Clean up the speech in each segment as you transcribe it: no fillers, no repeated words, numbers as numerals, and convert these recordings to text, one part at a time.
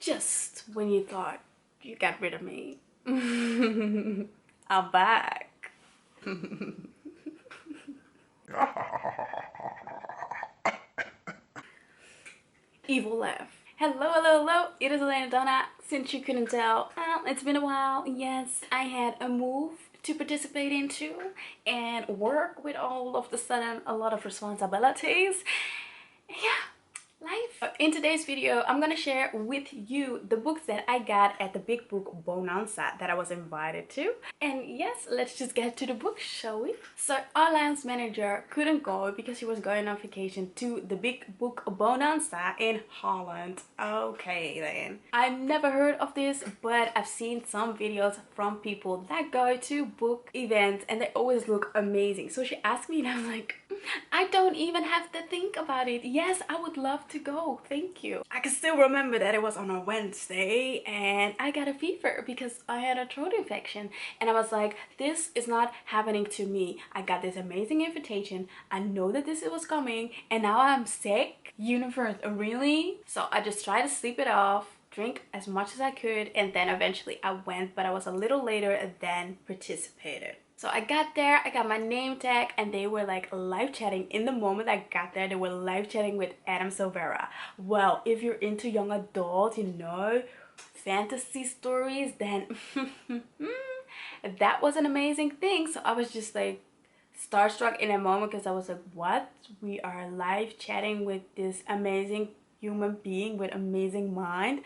Just when you thought you got rid of me, I'm back. Evil laugh. Hello, hello, hello. It is Lalaine Donna. Since you couldn't tell, it's been a while. Yes, I had a move to participate into and work with all of the sudden a lot of responsibilities. Yeah, life. In today's video, I'm gonna share with you the books that I got at the big book Bonanza that I was invited to. And yes, let's just get to the book, shall we? So our lounge manager couldn't go because he was going on vacation to the big book Bonanza in Holland. Okay then. I've never heard of this, but I've seen some videos from people that go to book events and they always look amazing. So she asked me and I'm like, I don't even have to think about it. Yes, I would love to go. Thank you. I can still remember that it was on a Wednesday and I got a fever because I had a throat infection. And I was like, this is not happening to me. I got this amazing invitation. I know that this was coming and now I'm sick. Universe, really? So I just tried to sleep it off, drink as much as I could, and then eventually I went, but I was a little later than participated. So I got there, I got my name tag, and they were like live chatting. In the moment I got there, they were live chatting with Adam Silvera. Well, if you're into young adult, you know, fantasy stories, then that was an amazing thing. So I was just like starstruck in a moment because I was like, what? We are live chatting with this amazing human being with amazing mind.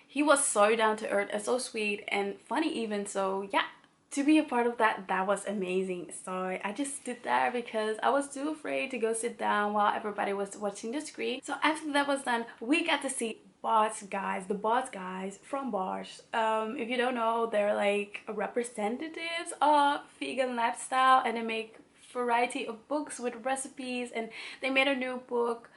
He was so down to earth and so sweet and funny even. So yeah, to be a part of that was amazing. So I just stood there because I was too afraid to go sit down while everybody was watching the screen. So after that was done, we got to see the boss guys from Bosch. If you don't know, they're like representatives of vegan lifestyle and they make variety of books with recipes, and they made a new book.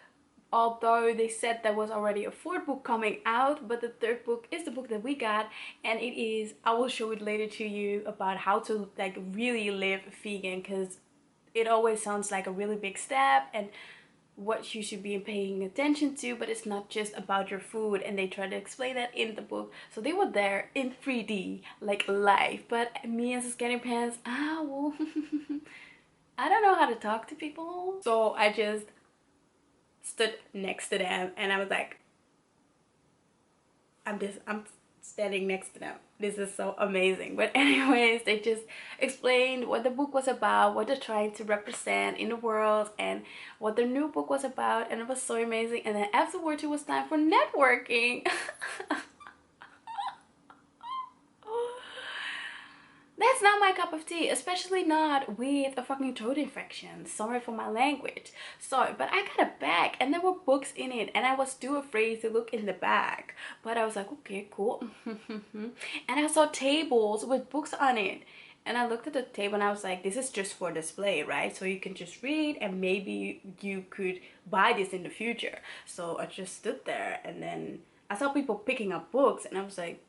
Although they said there was already a fourth book coming out, but the third book is the book that we got, and it is, I will show it later to you, about how to like really live vegan, because it always sounds like a really big step and what you should be paying attention to, but it's not just about your food, and they try to explain that in the book. So they were there in 3D, like live, but me as a skinny pants, well, I don't know how to talk to people, so I just stood next to them and I was like, I'm standing next to them. This is so amazing. But anyways, they just explained what the book was about, what they're trying to represent in the world, and what their new book was about, and it was so amazing. And then afterwards it was time for networking. That's not my cup of tea, especially not with a fucking throat infection. Sorry for my language. Sorry, but I got a bag and there were books in it and I was too afraid to look in the bag. But I was like, okay, cool. And I saw tables with books on it. And I looked at the table and I was like, this is just for display, right? So you can just read and maybe you could buy this in the future. So I just stood there and then I saw people picking up books and I was like,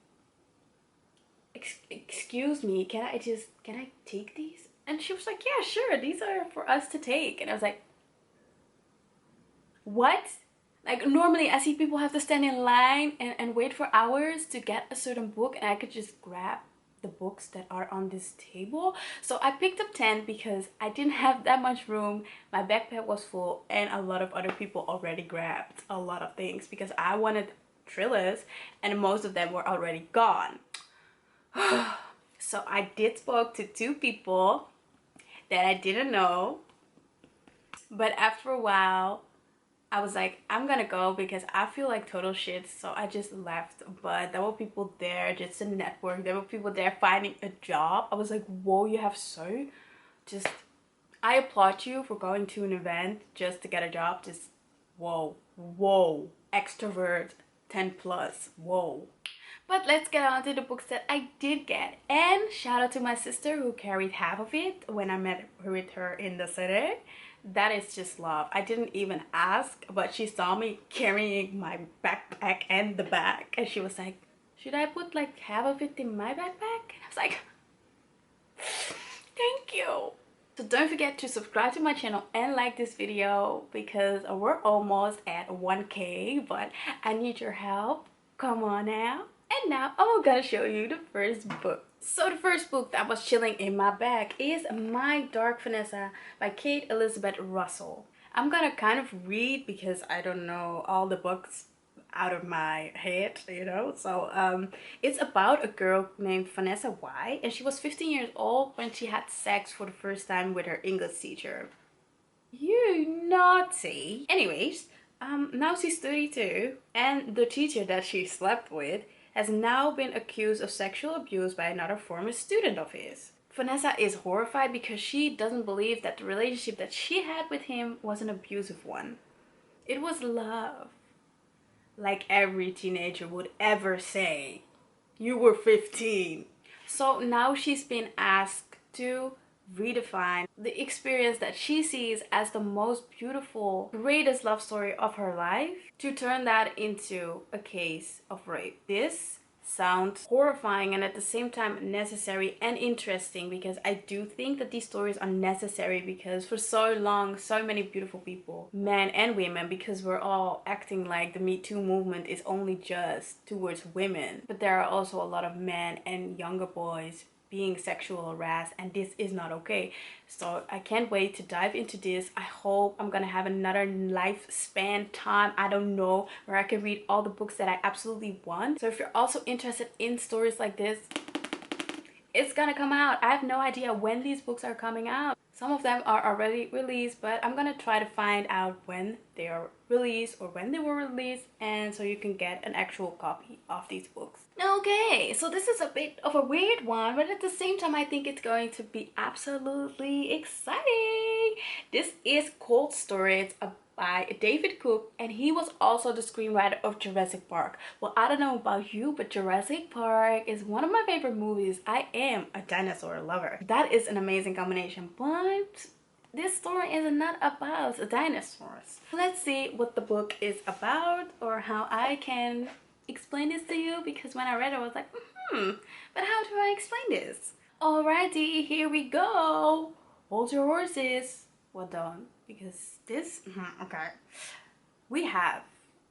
excuse me, can I take these? And she was like, yeah, sure, these are for us to take. And I was like, what? Like normally I see people have to stand in line and wait for hours to get a certain book, and I could just grab the books that are on this table. So I picked up 10 because I didn't have that much room. My backpack was full and a lot of other people already grabbed a lot of things because I wanted thrillers and most of them were already gone. So I did spoke to 2 people that I didn't know, but after a while I was like, I'm gonna go because I feel like total shit. So I just left. But there were people there just to network. There were people there finding a job. I was like, whoa, you have so just, I applaud you for going to an event just to get a job. Just whoa, extrovert 10 plus, whoa. But let's get on to the books that I did get. And shout out to my sister who carried half of it when I met with her in the city. That is just love. I didn't even ask, but she saw me carrying my backpack and the bag. And she was like, should I put like half of it in my backpack? And I was like, thank you. So don't forget to subscribe to my channel and like this video because we're almost at 1K, but I need your help. Come on now. And now I'm gonna show you the first book. So the first book that was chilling in my bag is My Dark Vanessa by Kate Elizabeth Russell. I'm gonna kind of read because I don't know all the books out of my head, you know. So it's about a girl named Vanessa Y, and she was 15 years old when she had sex for the first time with her English teacher. You naughty. Anyways, now she's 32, and the teacher that she slept with has now been accused of sexual abuse by another former student of his. Vanessa is horrified because she doesn't believe that the relationship that she had with him was an abusive one. It was love. Like every teenager would ever say. You were 15. So now she's been asked to redefine the experience that she sees as the most beautiful, greatest love story of her life, to turn that into a case of rape. This sounds horrifying and at the same time necessary and interesting, because I do think that these stories are necessary, because for so long so many beautiful people, men and women, because we're all acting like the Me Too movement is only just towards women, but there are also a lot of men and younger boys being sexual harassed, and this is not okay. So I can't wait to dive into this. I hope I'm gonna have another lifespan time, I don't know, where I can read all the books that I absolutely want. So if you're also interested in stories like this, it's gonna come out. I have no idea when these books are coming out. Some of them are already released, but I'm gonna try to find out when they are released or when they were released, and so you can get an actual copy of these books. Okay, so this is a bit of a weird one, but at the same time I think it's going to be absolutely exciting. This is Cold Storage by David Cook, and he was also the screenwriter of Jurassic Park. Well, I don't know about you, but Jurassic Park is one of my favorite movies. I am a dinosaur lover. That is an amazing combination, but this story is not about dinosaurs. Let's see what the book is about, or how I can explain this to you, because when I read it I was like, but how do I explain this? Alrighty, here we go. Hold your horses. Well done, because this, okay. We have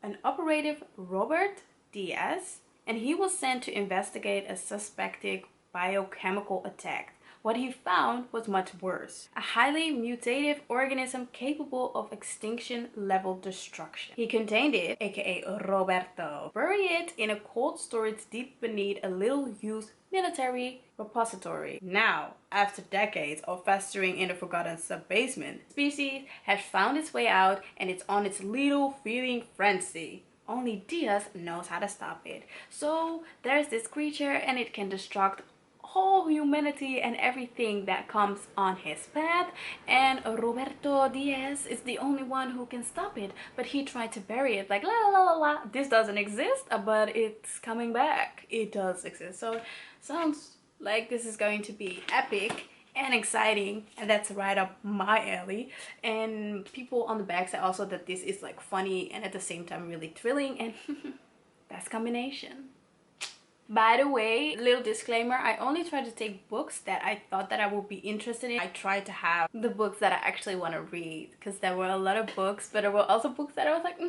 an operative, Robert Diaz, and he was sent to investigate a suspected biochemical attack. What he found was much worse. A highly mutative organism capable of extinction-level destruction. He contained it, aka Roberto, buried in a cold storage deep beneath a little-used military repository. Now, after decades of festering in the forgotten sub-basement, the species has found its way out, and it's on its little feeding frenzy. Only Diaz knows how to stop it. So there's this creature, and it can destruct whole humanity and everything that comes on his path, and Roberto Diaz is the only one who can stop it, but he tried to bury it like la la la la. This doesn't exist, but it's coming back. It does exist. So sounds like this is going to be epic and exciting, and that's right up my alley. And people on the back say also that this is like funny and at the same time really thrilling, and best combination. By the way, little disclaimer, I only try to take books that I thought that I would be interested in. I tried to have the books that I actually want to read, because there were a lot of books, but there were also books that I was like,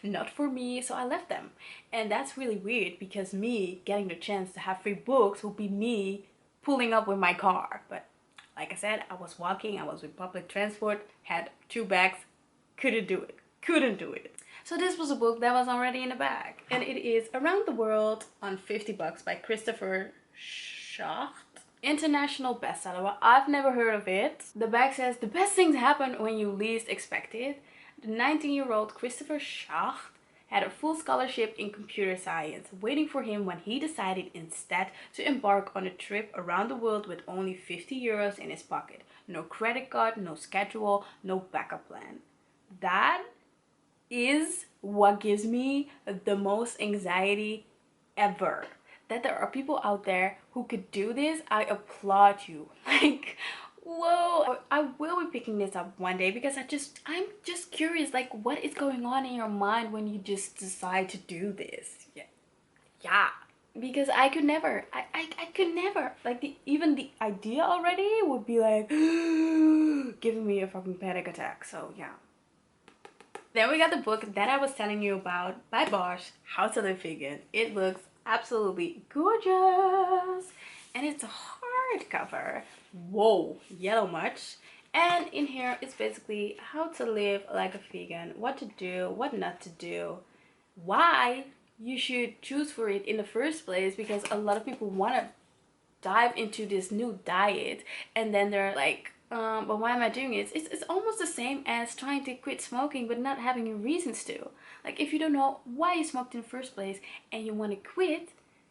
not for me, so I left them. And that's really weird, because me getting the chance to have free books would be me pulling up with my car. But like I said, I was walking, I was with public transport, had 2 bags, couldn't do it. So this was a book that was already in the bag, and it is Around the World on 50 Bucks by Christopher Schacht. International bestseller. Well, I've never heard of it. The bag says, the best things happen when you least expect it. The 19-year-old Christopher Schacht had a full scholarship in computer science waiting for him when he decided instead to embark on a trip around the world with only 50 euros in his pocket. No credit card, no schedule, no backup plan. That is what gives me the most anxiety ever. That there are people out there who could do this. I applaud you. Like, whoa. I will be picking this up one day, because I'm just curious, like, what is going on in your mind when you just decide to do this? Yeah. Because I could never. I could never. Like, even the idea already would be like giving me a fucking panic attack. So yeah. Then we got the book that I was telling you about by Bosch, How to Live Vegan. It looks absolutely gorgeous. And it's a hardcover. Whoa, yellow much. And in here it's basically how to live like a vegan, what to do, what not to do, why you should choose for it in the first place, because a lot of people want to dive into this new diet and then they're like, but why am I doing it? It's almost the same as trying to quit smoking but not having any reasons to. Like, if you don't know why you smoked in the first place and you want to quit,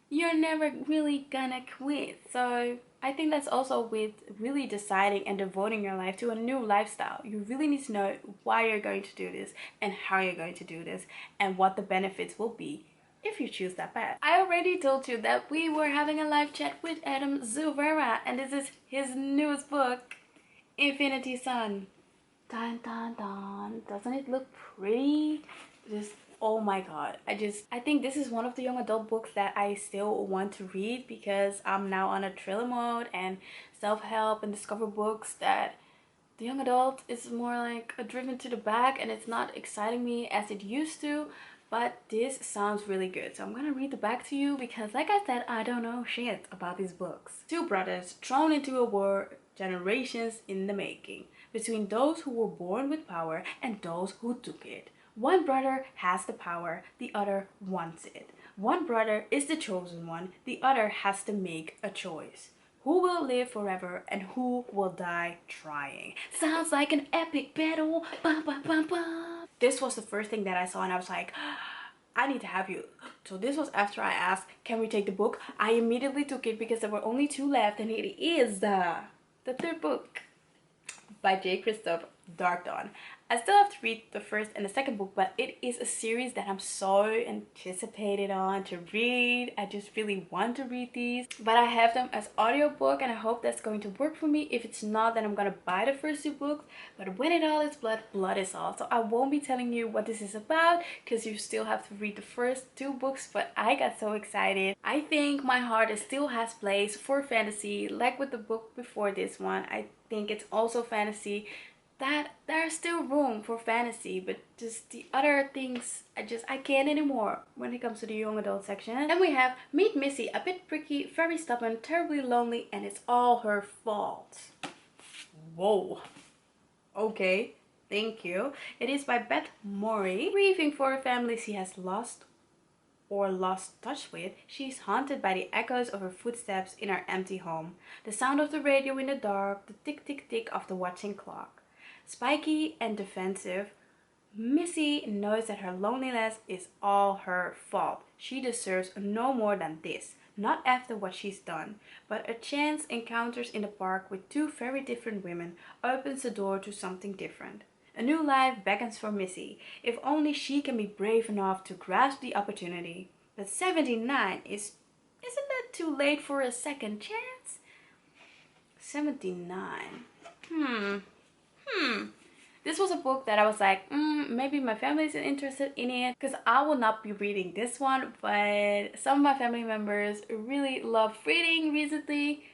you're never really gonna quit. So I think that's also with really deciding and devoting your life to a new lifestyle. You really need to know why you're going to do this and how you're going to do this and what the benefits will be if you choose that path. I already told you that we were having a live chat with Adam Zuvera, and this is his newest book, Infinity Sun. Dun dun dun. Doesn't it look pretty? Just, oh my god. I think this is one of the young adult books that I still want to read, because I'm now on a thriller mode and self-help and discover books that the young adult is more like a driven to the back and it's not exciting me as it used to. But this sounds really good, so I'm gonna read the back to you, because like I said, I don't know shit about these books. Two brothers thrown into a war, generations in the making, between those who were born with power and those who took it. One brother has the power, the other wants it. One brother is the chosen one, the other has to make a choice. Who will live forever and who will die trying? Sounds like an epic battle. Bum, bum, bum, bum. This was the first thing that I saw and I was like, I need to have you. So this was after I asked, can we take the book? I immediately took it because there were only 2 left, and it is the 3rd book by J. Christoph, Dark Dawn. I still have to read the 1st and the 2nd book, but it is a series that I'm so anticipated on to read. I just really want to read these, but I have them as audiobook and I hope that's going to work for me. If it's not, then I'm gonna buy the first 2 books. But when it all is blood, blood is all. So I won't be telling you what this is about, because you still have to read the first 2 books, but I got so excited. I think my heart still has place for fantasy, like with the book before this one. I think it's also fantasy, that there's still room for fantasy, but just the other things I can't anymore when it comes to the young adult section. Then we have Meet Missy, a bit pricky, very stubborn, terribly lonely, and it's all her fault. Whoa. Okay, thank you. It is by Beth Morey. Grieving for a family she has lost or lost touch with, she is haunted by the echoes of her footsteps in her empty home, the sound of the radio in the dark, the tick tick tick of the watching clock. Spiky and defensive, Missy knows that her loneliness is all her fault. She deserves no more than this, not after what she's done. But a chance encounters in the park with 2 very different women opens the door to something different. A new life beckons for Missy, if only she can be brave enough to grasp the opportunity. But 79 isn't that too late for a second chance? 79. This was a book that I was like, maybe my family isn't interested in it, because I will not be reading this one, but some of my family members really love reading recently,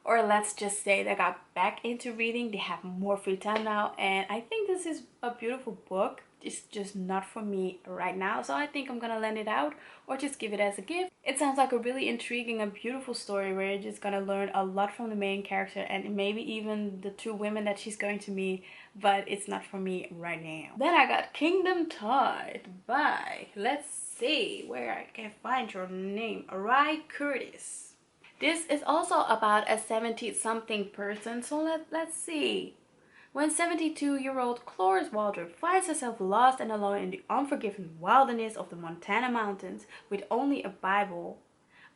or let's just say they got back into reading. They have more free time now, and I think this is a beautiful book. It's just not for me right now, so I think I'm gonna lend it out or just give it as a gift. It sounds like a really intriguing and beautiful story where you're just gonna learn a lot from the main character and maybe even the 2 women that she's going to meet, but it's not for me right now. Then I got Kingdom Tide by, let's see where I can find your name, Rai Curtis. This is also about a 70-something person, so let's see. When 72-year-old Cloris Waldrop finds herself lost and alone in the unforgiving wilderness of the Montana mountains with only a Bible,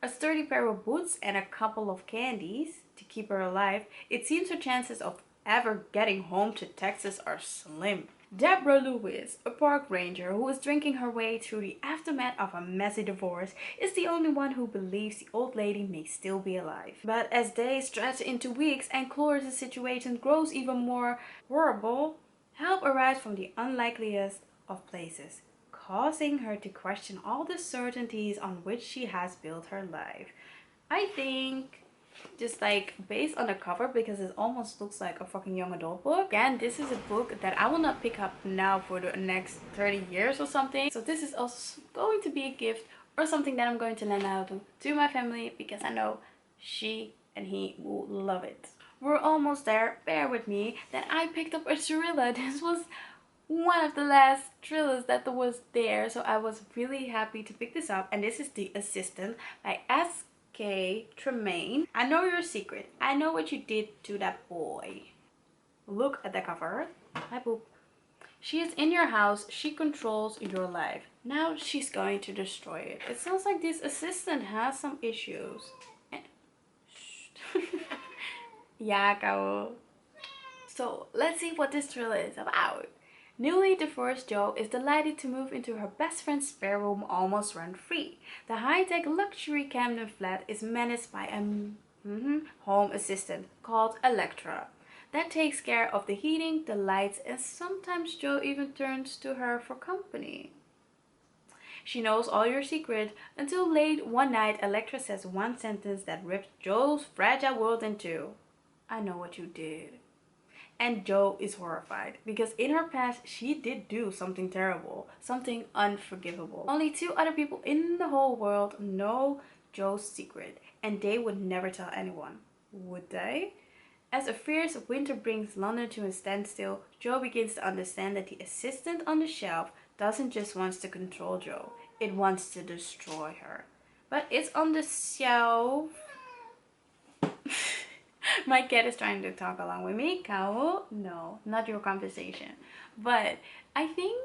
a sturdy pair of boots, and a couple of candies to keep her alive, it seems her chances of ever getting home to Texas are slim. Deborah Lewis, a park ranger who is drinking her way through the aftermath of a messy divorce, is the only one who believes the old lady may still be alive. But as days stretch into weeks and Cloris' situation grows even more horrible, help arrives from the unlikeliest of places, causing her to question all the certainties on which she has built her life. I think just like based on the cover, because it almost looks like a fucking young adult book. Again, this is a book that I will not pick up now for the next 30 years or something. So this is also going to be a gift or something that I'm going to lend out to my family, because I know she and he will love it. We're almost there, bear with me. Then I picked up a thriller. This was one of the last thrillers that was there, so I was really happy to pick this up. And this is The Assistant by S.K. Tremaine. I know your secret. I know what you did to that boy. Look at the cover. Hi, poop. She is in your house. She controls your life. Now she's going to destroy it. It sounds like this assistant has some issues. Yeah, kau. So let's see what this thriller is about. Newly divorced Jo is delighted to move into her best friend's spare room almost rent-free. The high-tech luxury Camden flat is managed by a home assistant called Electra that takes care of the heating, the lights, and sometimes Jo even turns to her for company. She knows all your secrets until late one night Electra says one sentence that rips Jo's fragile world in two. I know what you did. And Jo is horrified because in her past she did do something terrible, something unforgivable. Only 2 other people in the whole world know Jo's secret, and they would never tell anyone, would they? As a fierce winter brings London to a standstill, Jo begins to understand that the assistant on the shelf doesn't just want to control Jo, it wants to destroy her. But it's on the shelf. My cat is trying to talk along with me. Cow? No, not your conversation. But I think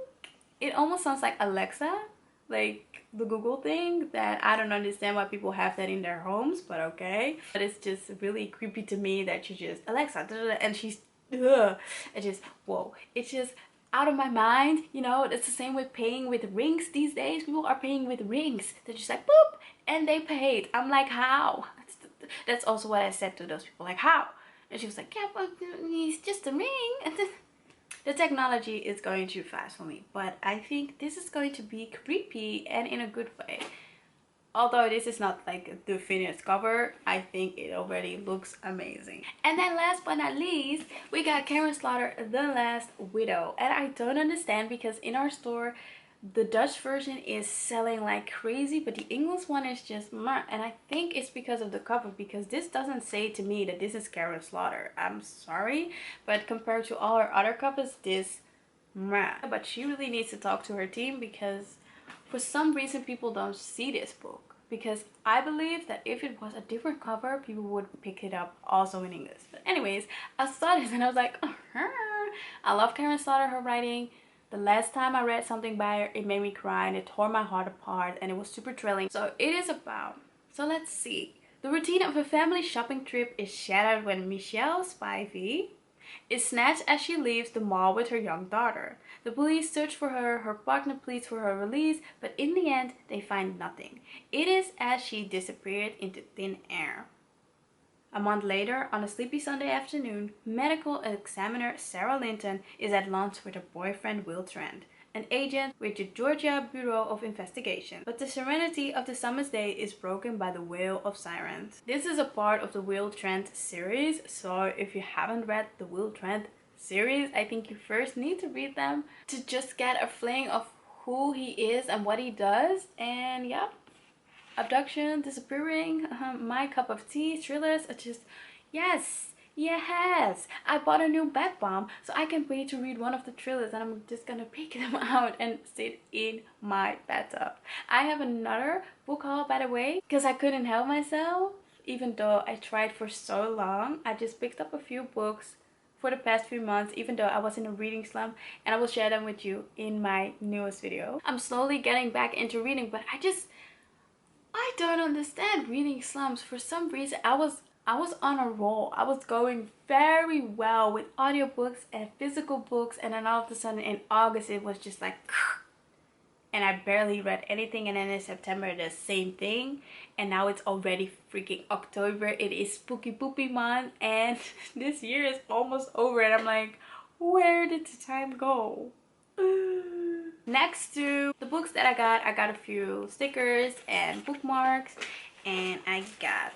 it almost sounds like Alexa, like the Google thing, that I don't understand why people have that in their homes, but okay. But it's just really creepy to me that you just Alexa, and she's ugh, it just whoa, it's just out of my mind. You know, it's the same with paying with rings these days. People are paying with rings. They're just like boop, and they paid. I'm like, how? That's also what I said to those people, like, how? And she was like, yeah, but it's just a ring. And the technology is going too fast for me, but I think this is going to be creepy and in a good way. Although this is not like the finished cover, I think it already looks amazing. And then last but not least, we got Karen Slaughter, The Last Widow. And I don't understand, because in our store the Dutch version is selling like crazy, but the English one is just meh. And I think it's because of the cover, because this doesn't say to me that this is Karen Slaughter. I'm sorry, but compared to all her other covers, this meh. But she really needs to talk to her team, because for some reason people don't see this book. Because I believe that if it was a different cover, people would pick it up also in English. But anyways, I saw this and I was like, I love Karen Slaughter, her writing. The last time I read something by her, it made me cry and it tore my heart apart, and it was super thrilling. So it is about, so let's see. The routine of a family shopping trip is shattered when Michelle Spivey is snatched as she leaves the mall with her young daughter. The police search for her, her partner pleads for her release, but in the end, they find nothing. It is as she disappeared into thin air. A month later, on a sleepy Sunday afternoon, medical examiner Sarah Linton is at lunch with her boyfriend Will Trent, an agent with the Georgia Bureau of Investigation. But the serenity of the summer's day is broken by the wail of sirens. This is a part of the Will Trent series, so if you haven't read the Will Trent series, I think you first need to read them to just get a feeling of who he is and what he does. And yeah, abduction, disappearing, my cup of tea, thrillers are just, yes, I bought a new bath bomb, so I can't wait to read one of the thrillers, and I'm just gonna pick them out and sit in my bathtub. I have another book haul, by the way, because I couldn't help myself, even though I tried for so long. I just picked up a few books for the past few months, even though I was in a reading slump, and I will share them with you in my newest video. I'm slowly getting back into reading, but I don't understand reading slumps. For some reason, I was on a roll. I was going very well with audiobooks and physical books, and then all of a sudden in August it was just like and I barely read anything, and then in September the same thing, and now it's already freaking October. It is spooky poopy month, and this year is almost over, and I'm like, where did the time go? Next to the books that I got a few stickers and bookmarks, and I got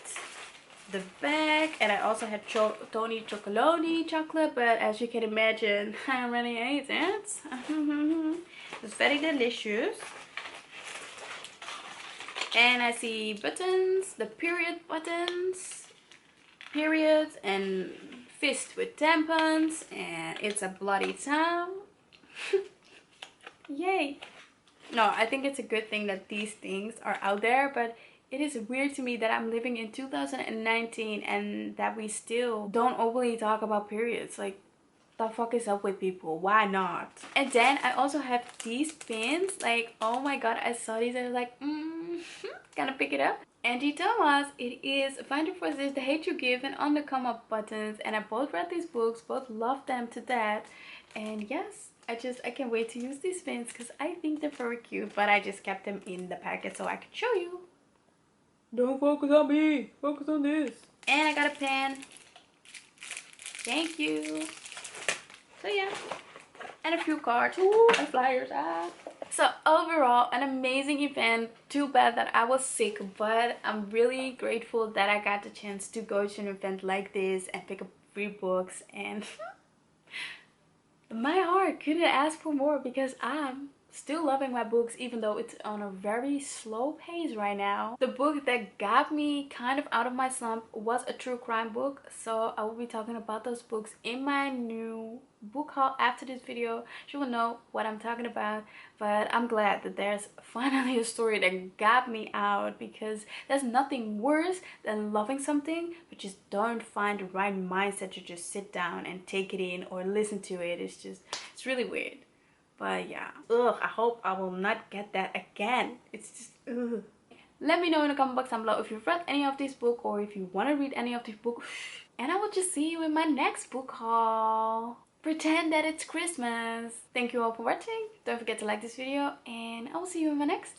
the bag. And I also had Tony Chocolonely chocolate, but as you can imagine, I already ate it. It's very delicious. And I see buttons, the period buttons, periods, and fist with tampons, and it's a bloody town. Yay. No, I think it's a good thing that these things are out there, but it is weird to me that I'm living in 2019 and that we still don't openly talk about periods. Like, the fuck is up with people? Why not? And then I also have these pins. Like, oh my god, I saw these and I was like, gonna pick it up. Angie Thomas, it is Find Your Voices, The Hate You Give, and On the Come Up buttons. And I both read these books, both love them to death. And yes, I can't wait to use these pins because I think they're very cute. But I just kept them in the packet so I could show you. Don't focus on me, focus on this. And I got a pen. Thank you. So yeah, and a few cards. Ooh, and flyers. So overall, an amazing event. Too bad that I was sick, but I'm really grateful that I got the chance to go to an event like this and pick up free books. And my heart couldn't ask for more because I'm still loving my books, even though it's on a very slow pace right now. The book that got me kind of out of my slump was a true crime book, so I will be talking about those books in my new book haul after this video. You will know what I'm talking about, but I'm glad that there's finally a story that got me out, because there's nothing worse than loving something but just don't find the right mindset to just sit down and take it in or listen to it. It's really weird. But yeah, I hope I will not get that again. It's just, ugh. Let me know in the comment box down below if you've read any of these books or if you want to read any of these books. And I will just see you in my next book haul. Pretend that it's Christmas. Thank you all for watching. Don't forget to like this video and I will see you in my next